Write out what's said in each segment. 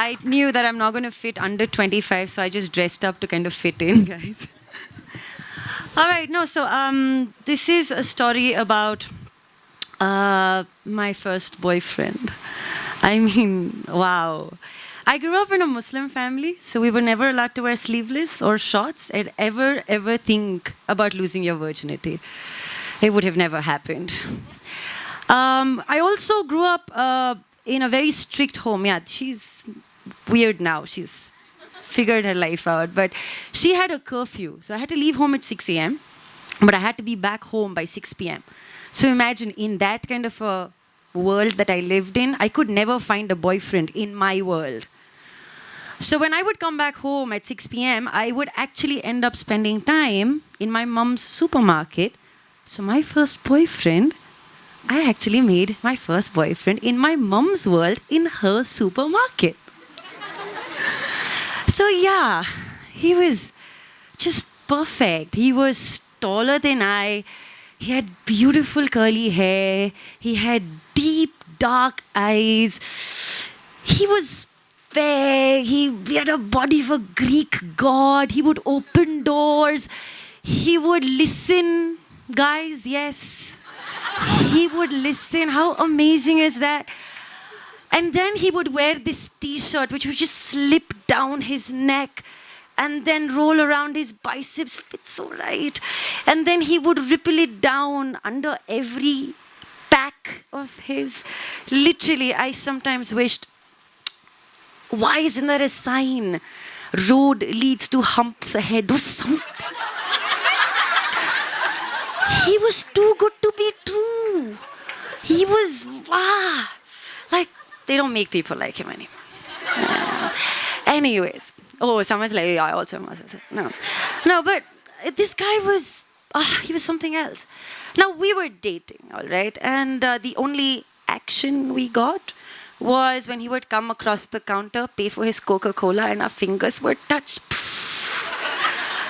I knew that I'm not going to fit under 25, so I just dressed up to kind of fit in, guys. All right, no, so this is a story about my first boyfriend. I mean, wow. I grew up in a Muslim family, so we were never allowed to wear sleeveless or shorts and ever think about losing your virginity. It would have never happened. I also grew up in a very strict home. Yeah, she's weird now. She's figured her life out. But she had a curfew. So I had to leave home at 6 a.m. But I had to be back home by 6 p.m. So imagine, in that kind of a world that I lived in, I could never find a boyfriend in my world. So when I would come back home at 6 p.m., I would actually end up spending time in my mom's supermarket. So my first boyfriend, I actually made my first boyfriend in my mom's world in her supermarket. So yeah, he was just perfect. He was taller than I. He had beautiful curly hair. He had deep, dark eyes. He was fair. He had a body of a Greek god. He would open doors. He would listen. Guys, yes. He would listen. How amazing is that? And then he would wear this t-shirt which would just slip down his neck and then roll around his biceps, fit so right. And then he would ripple it down under every pack of his. Literally, I sometimes wished, why isn't there a sign? Road leads to humps ahead or something. He was too good to be true. He was, like, they don't make people like him anymore. Anyways. Oh, someone's like, yeah, I also must. No, but this guy was, he was something else. Now, we were dating, all right? And the only action we got was when he would come across the counter, pay for his Coca-Cola, and our fingers were touched.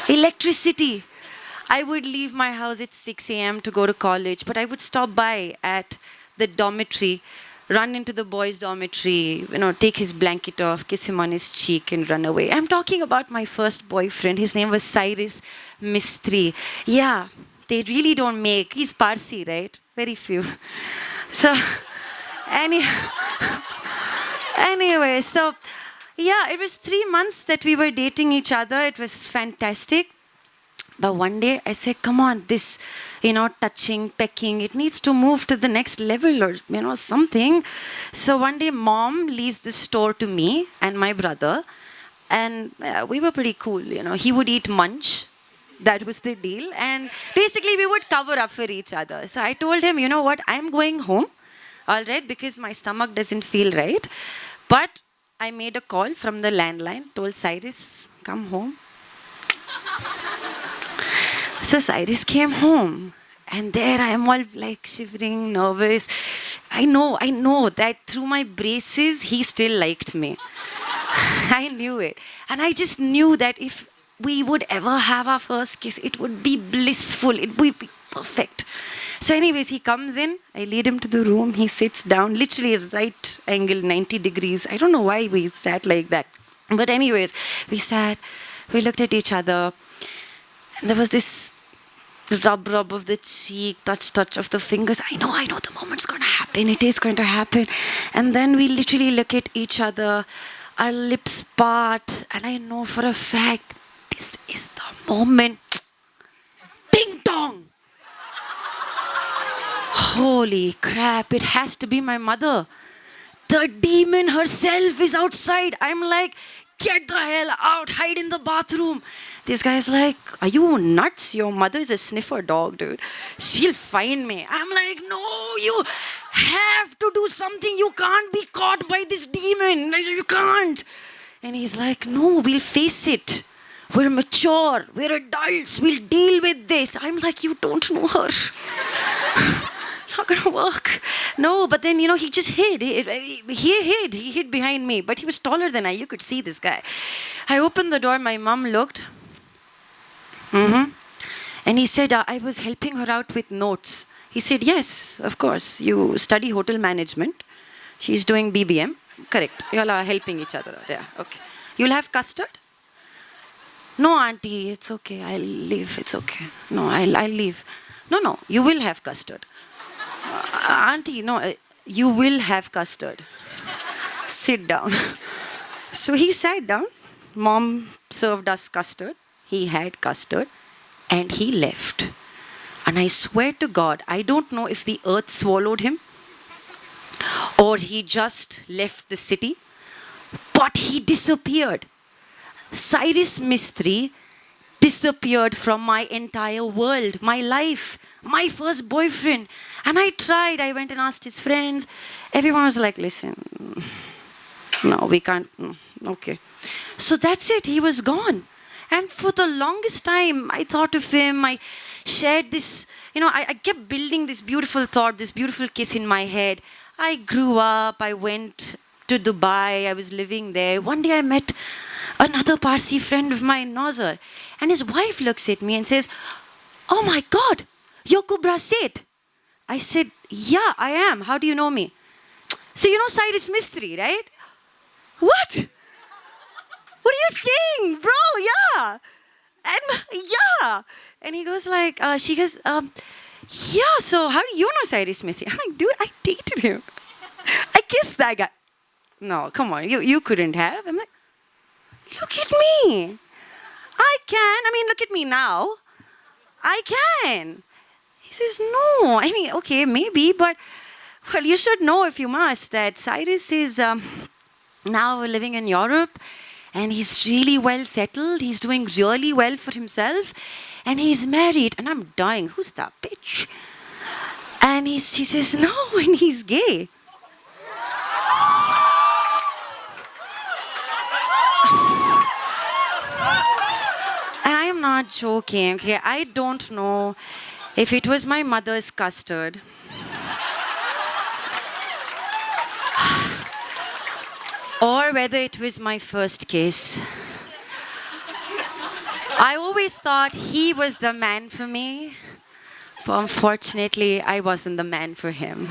Electricity. I would leave my house at 6 a.m. to go to college, but I would stop by at the dormitory, run into the boys' dormitory, take his blanket off, kiss him on his cheek, and run away. I'm talking about my first boyfriend. His name was Cyrus Mistry. Yeah, they really don't make. He's Parsi, right? Very few. So, anyway, so, yeah, it was 3 months that we were dating each other. It was fantastic. But one day I said, come on, this, touching, pecking, it needs to move to the next level or, something. So one day mom leaves the store to me and my brother. And we were pretty cool, He would eat munch. That was the deal. And basically we would cover up for each other. So I told him, you know what, I'm going home, all right, because my stomach doesn't feel right. But I made a call from the landline, told Cyrus, come home. So Cyrus came home, and there I am all like shivering, nervous. I know that through my braces, he still liked me. I knew it. And I just knew that if we would ever have our first kiss, it would be blissful, it would be perfect. So anyways, he comes in, I lead him to the room, he sits down, literally right angle, 90 degrees. I don't know why we sat like that. But anyways, we sat, we looked at each other, and there was this rub of the cheek, touch of the fingers. I know the moment's going to happen. It is going to happen. And then we literally look at each other, our lips part, and I know for a fact, this is the moment. Ding dong! Holy crap, it has to be my mother. The demon herself is outside. I'm like, get the hell out, hide in the bathroom. This guy's like, are you nuts? Your mother's a sniffer dog, dude. She'll find me. I'm like, no, you have to do something. You can't be caught by this demon. Like, you can't. And he's like, no, we'll face it. We're mature. We're adults. We'll deal with this. I'm like, you don't know her. It's not going to work. No, but then, he just hid. He hid behind me. But he was taller than I. You could see this guy. I opened the door. My mom looked. And he said, I was helping her out with notes. He said, yes, of course. You study hotel management. She's doing BBM. Correct. You all are helping each other. Yeah, okay. You'll have custard? No, auntie, it's okay. I'll leave. It's okay. No, I'll leave. No, you will have custard. Auntie, no, you will have custard. Sit down. So he sat down. Mom served us custard. He had custard. And he left. And I swear to God, I don't know if the earth swallowed him or he just left the city, but he disappeared. Cyrus Mistry disappeared from my entire world, my life, my first boyfriend. And I tried. I went and asked his friends. Everyone was like, listen, no, we can't. Okay. So that's it. He was gone. And for the longest time, I thought of him. I shared this, I kept building this beautiful thought, this beautiful kiss in my head. I grew up. I went to Dubai. I was living there. One day I met another Parsi friend of mine, Nazar. And his wife looks at me and says, oh my God, you're Kubra Sait. I said, yeah, I am. How do you know me? So you know Cyrus Mistry, right? What? What are you saying, bro? Yeah. And yeah. And he goes like, she goes, yeah, so how do you know Cyrus Mistry? I'm like, dude, I dated him. I kissed that guy. No, come on, you couldn't have. I'm like, look at me. I can. I mean, look at me now. I can. He says, no. I mean, okay, maybe, but, well, you should know if you must that Cyrus is now living in Europe and he's really well settled. He's doing really well for himself and he's married. And I'm dying. Who's that bitch? And she says, no, and he's gay. And I am not joking, okay? I don't know if it was my mother's custard or whether it was my first kiss. I always thought he was the man for me, but unfortunately, I wasn't the man for him.